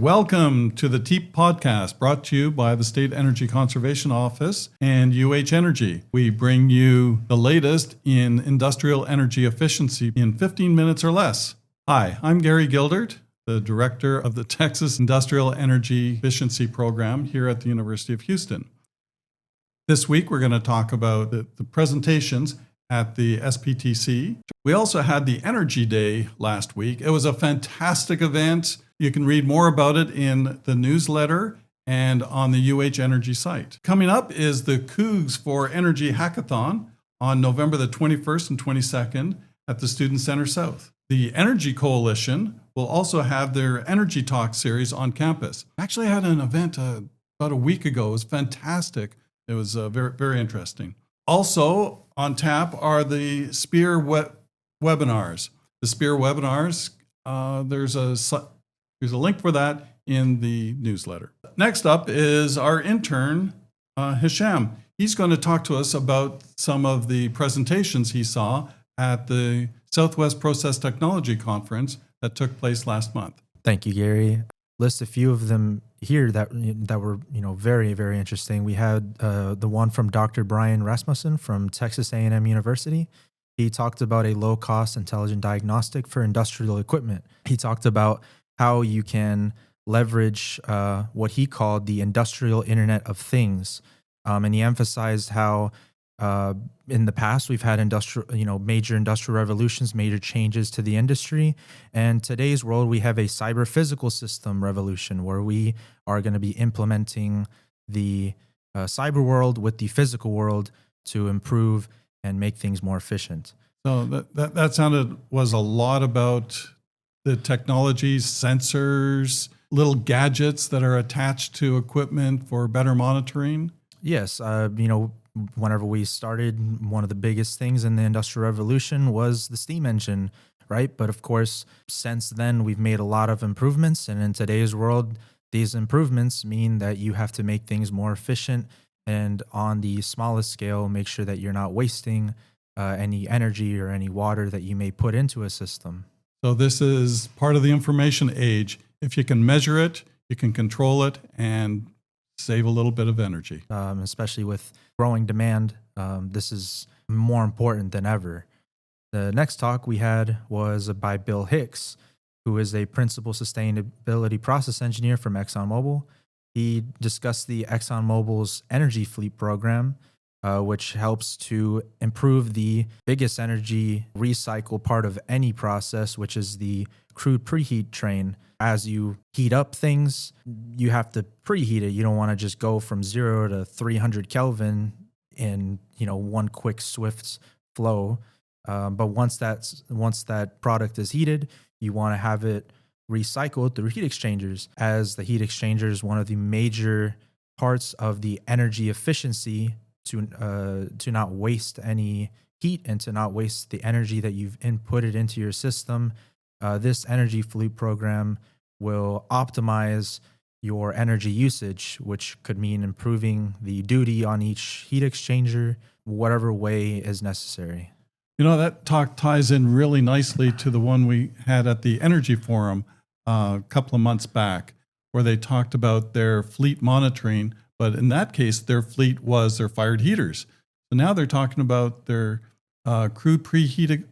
Welcome to the TEEP podcast, brought to you by the State Energy Conservation Office and UH Energy. We bring you the latest in industrial energy efficiency in 15 minutes or less. Hi, I'm Gary Gildert, the director of the Texas Industrial Energy Efficiency Program here at the University of Houston. This week, we're going to talk about the presentations at the SPTC. We also had the Energy Day last week. It was a fantastic event. You can read more about it in the newsletter and on the UH Energy site. Coming up is the Coogs for Energy Hackathon on November the 21st and 22nd at the Student Center South. The Energy Coalition will also have their Energy Talk series on campus. Actually, I had an event about a week ago. It was fantastic. It was very, very interesting. Also on tap are the SPEER webinars. The SPEER webinars, there's a link for that in the newsletter. Next up is our intern, Hisham. He's going to talk to us about some of the presentations he saw at the Southwest Process Technology Conference that took place last month. Thank you, Gary. List a few of them here that were very, very interesting. We had the one from Dr. Brian Rasmussen from Texas A&M University. He talked about a low-cost intelligent diagnostic for industrial equipment. He talked about how you can leverage what he called the industrial Internet of Things. And he emphasized how in the past we've had major industrial revolutions, major changes to the industry. And today's world, we have a cyber physical system revolution where we are going to be implementing the cyber world with the physical world to improve and make things more efficient. So that was a lot about the technologies, sensors, little gadgets that are attached to equipment for better monitoring. Yes, whenever we started, one of the biggest things in the Industrial Revolution was the steam engine, right? But of course, since then, we've made a lot of improvements. And in today's world, these improvements mean that you have to make things more efficient and on the smallest scale, make sure that you're not wasting any energy or any water that you may put into a system. So this is part of the information age. If you can measure it, you can control it and save a little bit of energy. Especially with growing demand, this is more important than ever. The next talk we had was by Bill Hicks, who is a principal sustainability process engineer from ExxonMobil. He discussed the ExxonMobil's energy fleet program, which helps to improve the biggest energy recycle part of any process, which is the crude preheat train. As you heat up things, you have to preheat it. You don't want to just go from 0 to 300 Kelvin in one quick swift flow. But once that product is heated, you want to have it recycled through heat exchangers, as the heat exchanger is one of the major parts of the energy efficiency to not waste any heat and to not waste the energy that you've inputted into your system. This energy fleet program will optimize your energy usage, which could mean improving the duty on each heat exchanger, whatever way is necessary. That talk ties in really nicely to the one we had at the Energy Forum a couple of months back, where they talked about their fleet monitoring. But in that case, their fleet was their fired heaters. So now they're talking about their crude preheated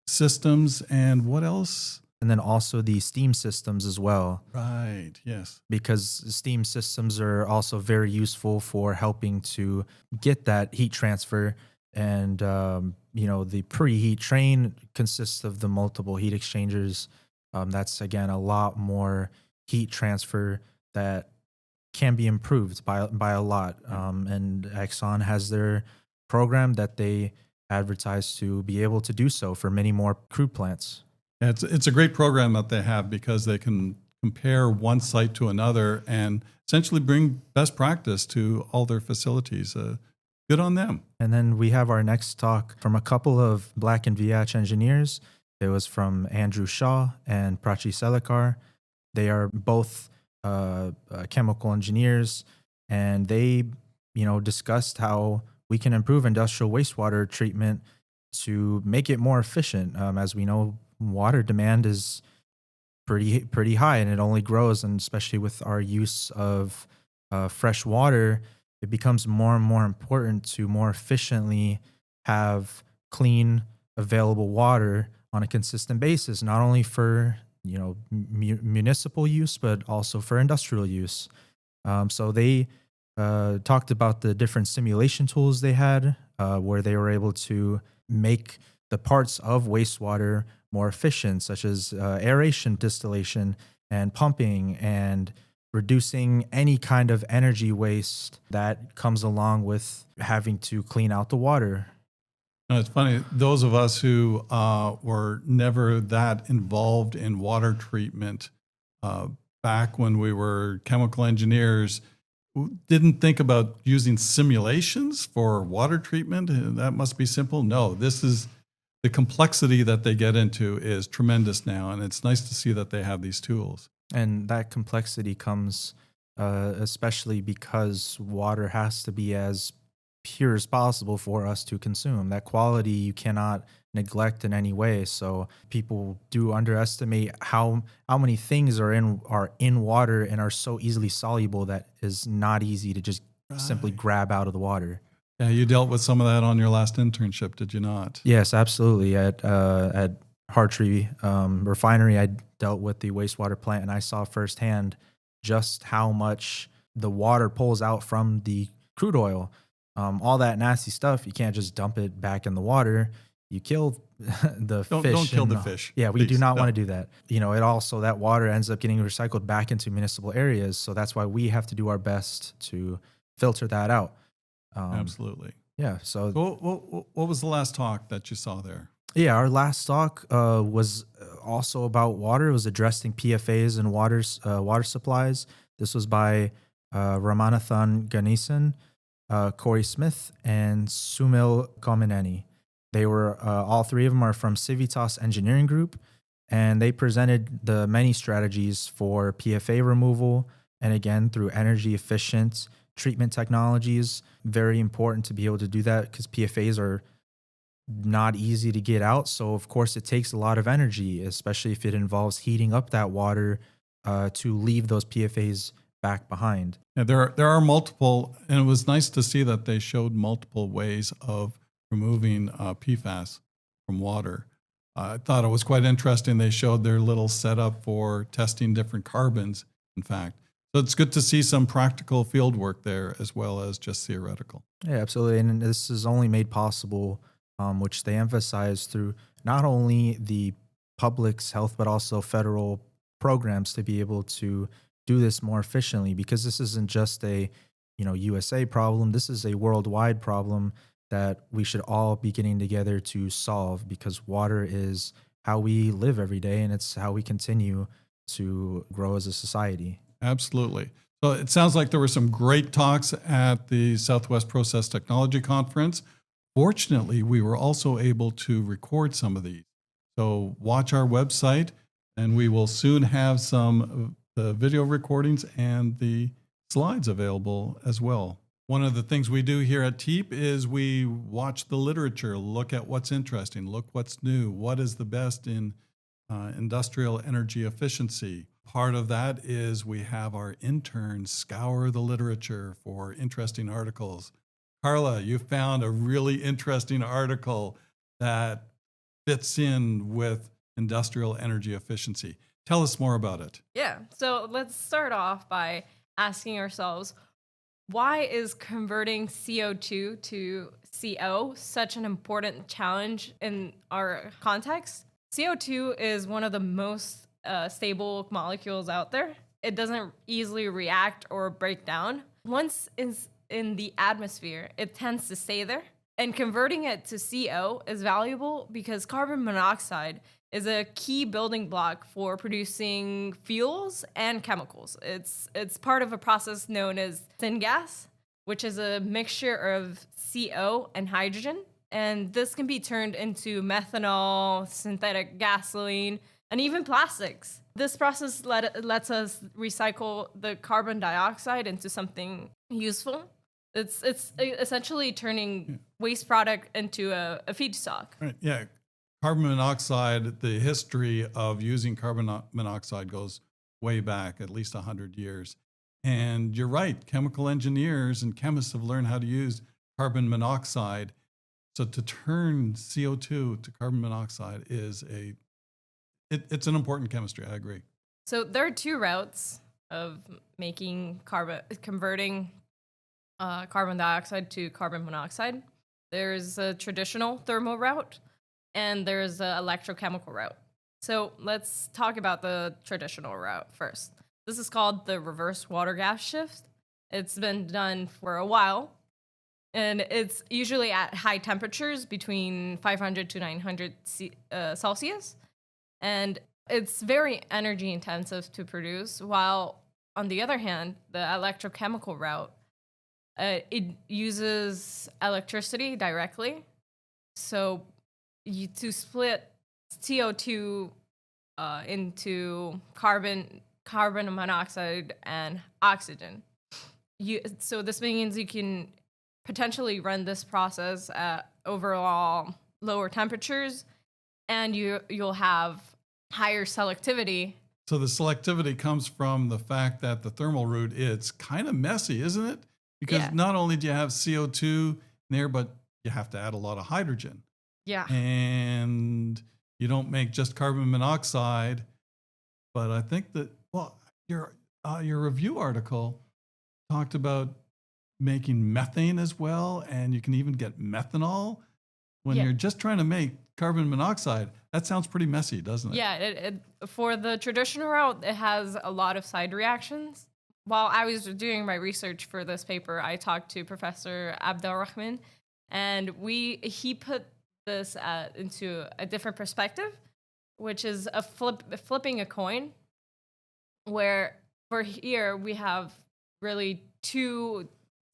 systems and what else? And then also the steam systems as well. Right, yes. Because steam systems are also very useful for helping to get that heat transfer. And, the preheat train consists of the multiple heat exchangers. That's, again, a lot more heat transfer that can be improved by a lot. And Exxon has their program that they advertise to be able to do so for many more crude plants. It's a great program that they have because they can compare one site to another and essentially bring best practice to all their facilities. Good on them. And then we have our next talk from a couple of Black and VH engineers. It was from Andrew Shaw and Prachi Selekar. They are both chemical engineers, and they, discussed how we can improve industrial wastewater treatment to make it more efficient. As we know, water demand is pretty high, and it only grows. And especially with our use of fresh water, it becomes more and more important to more efficiently have clean, available water on a consistent basis, not only for municipal use, but also for industrial use. So they talked about the different simulation tools they had, where they were able to make the parts of wastewater more efficient, such as aeration, distillation, and pumping, and reducing any kind of energy waste that comes along with having to clean out the water. It's funny, those of us who were never that involved in water treatment back when we were chemical engineers didn't think about using simulations for water treatment. That must be simple. No, this is the complexity that they get into is tremendous now, and it's nice to see that they have these tools. And that complexity comes especially because water has to be as pure as possible for us to consume. That quality you cannot neglect in any way. So people do underestimate how many things are in water and are so easily soluble that is not easy to just simply grab out of the water. Yeah, you dealt with some of that on your last internship, did you not? Yes, absolutely. At Hartree Refinery, I dealt with the wastewater plant, and I saw firsthand just how much the water pulls out from the crude oil. All that nasty stuff, you can't just dump it back in the water. You kill the fish. Don't kill the fish. Yeah, we please. do not want to do that. It also, that water ends up getting recycled back into municipal areas. So that's why we have to do our best to filter that out. Absolutely. Yeah. So what was the last talk that you saw there? Yeah, our last talk was also about water. It was addressing PFAS and water supplies. This was by Ramanathan Ganesan, Corey Smith, and Sumil Komineni. They were all three of them are from Civitas Engineering Group, and they presented the many strategies for PFA removal, and again through energy efficient treatment technologies. Very important to be able to do that because PFAS are not easy to get out. So of course it takes a lot of energy, especially if it involves heating up that water to leave those PFAS back behind. Yeah, there are multiple, and it was nice to see that they showed multiple ways of removing PFAS from water. I thought it was quite interesting. They showed their little setup for testing different carbons, in fact. So it's good to see some practical field work there as well as just theoretical. Yeah, absolutely. And this is only made possible, which they emphasize through not only the public's health, but also federal programs to be able to do this more efficiently, because this isn't just a USA problem. This is a worldwide problem that we should all be getting together to solve, because water is how we live every day, and it's how we continue to grow as a society. Absolutely. So it sounds like there were some great talks at the Southwest Process Technology Conference. Fortunately, we were also able to record some of these. So watch our website, and we will soon have some of the video recordings and the slides available as well. One of the things we do here at TEEP is we watch the literature, look at what's interesting, look what's new, what is the best in industrial energy efficiency. Part of that is we have our interns scour the literature for interesting articles. Carla, you found a really interesting article that fits in with industrial energy efficiency. Tell us more about it. Yeah, so let's start off by asking ourselves, why is converting CO2 to CO such an important challenge in our context? CO2 is one of the most stable molecules out there. It doesn't easily react or break down. Once it's in the atmosphere, it tends to stay there. And converting it to CO is valuable because carbon monoxide is a key building block for producing fuels and chemicals. It's part of a process known as syngas, which is a mixture of CO and hydrogen. And this can be turned into methanol, synthetic gasoline, and even plastics. This process lets us recycle the carbon dioxide into something useful. It's essentially turning waste product into a feedstock. Right. Yeah. carbon monoxide, the history of using carbon monoxide goes way back, at least 100 years. And you're right, chemical engineers and chemists have learned how to use carbon monoxide. So to turn CO2 to carbon monoxide is it's an important chemistry, I agree. So there are two routes of converting carbon dioxide to carbon monoxide. There's a traditional thermal route, and there's an electrochemical route. So let's talk about the traditional route first. This is called the reverse water gas shift. It's been done for a while, and it's usually at high temperatures between 500 to 900 Celsius. And it's very energy intensive to produce, while on the other hand, the electrochemical route, it uses electricity directly. So to split CO2 into carbon monoxide and oxygen. So this means you can potentially run this process at overall lower temperatures, and you'll have higher selectivity. So the selectivity comes from the fact that the thermal route, it's kind of messy, isn't it? Because not only do you have CO2 there, but you have to add a lot of hydrogen. Yeah. And you don't make just carbon monoxide. But I think that, your review article talked about making methane as well, and you can even get methanol when you're just trying to make carbon monoxide. That sounds pretty messy, doesn't it? Yeah, for the traditional route, it has a lot of side reactions. While I was doing my research for this paper, I talked to Professor Abdelrahman, and he put this into a different perspective, which is flipping a coin, where for here we have really two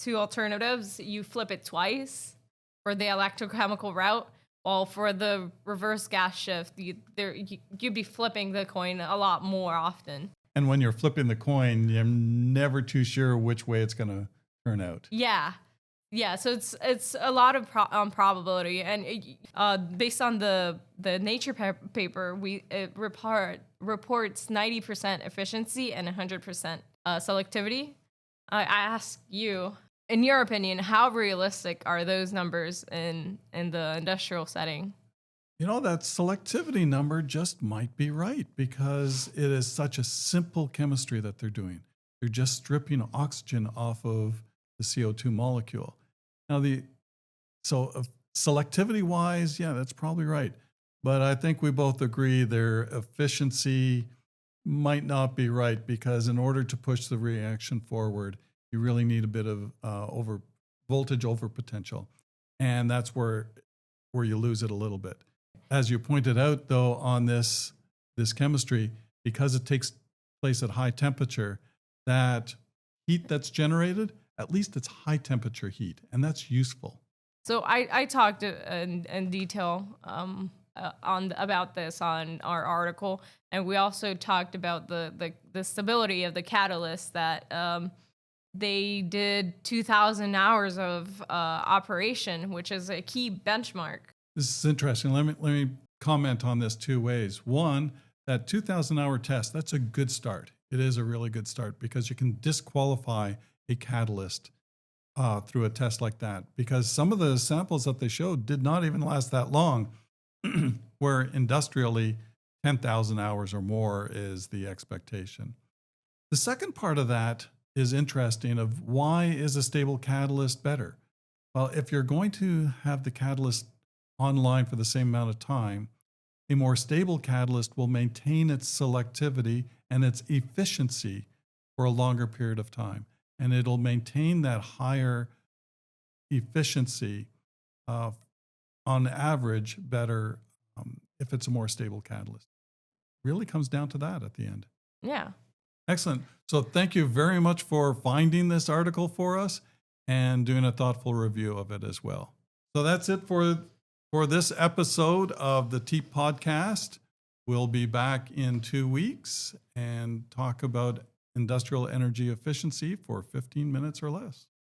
alternatives. You flip it twice for the electrochemical route, while for the reverse gas shift, you'd be flipping the coin a lot more often. And when you're flipping the coin, you're never too sure which way it's going to turn out. Yeah. So it's a lot of probability, and based on the Nature paper, it reports 90% efficiency and 100% selectivity. I ask you, in your opinion, how realistic are those numbers in the industrial setting? That selectivity number just might be right, because it is such a simple chemistry that they're doing. They're just stripping oxygen off of the CO2 molecule. Now, selectivity wise, that's probably right. But I think we both agree their efficiency might not be right, because in order to push the reaction forward, you really need a bit of voltage over potential. And that's where you lose it a little bit. As you pointed out, though, on this chemistry, because it takes place at high temperature, that heat that's generated, at least it's high temperature heat, and that's useful. So I talked in detail about this on our article, and we also talked about the stability of the catalyst, that they did 2,000 hours of operation, which is a key benchmark. This is interesting. Let me comment on this two ways. One, that 2,000-hour test, that's a good start. It is a really good start, because you can disqualify a catalyst through a test like that, because some of the samples that they showed did not even last that long, where industrially 10,000 hours or more is the expectation. The second part of that is interesting, of why is a stable catalyst better? Well, if you're going to have the catalyst online for the same amount of time, a more stable catalyst will maintain its selectivity and its efficiency for a longer period of time. And it'll maintain that higher efficiency on average better if it's a more stable catalyst. Really comes down to that at the end. Yeah. Excellent. So thank you very much for finding this article for us and doing a thoughtful review of it as well. So that's it for this episode of the TEEP podcast. We'll be back in 2 weeks and talk about industrial energy efficiency for 15 minutes or less.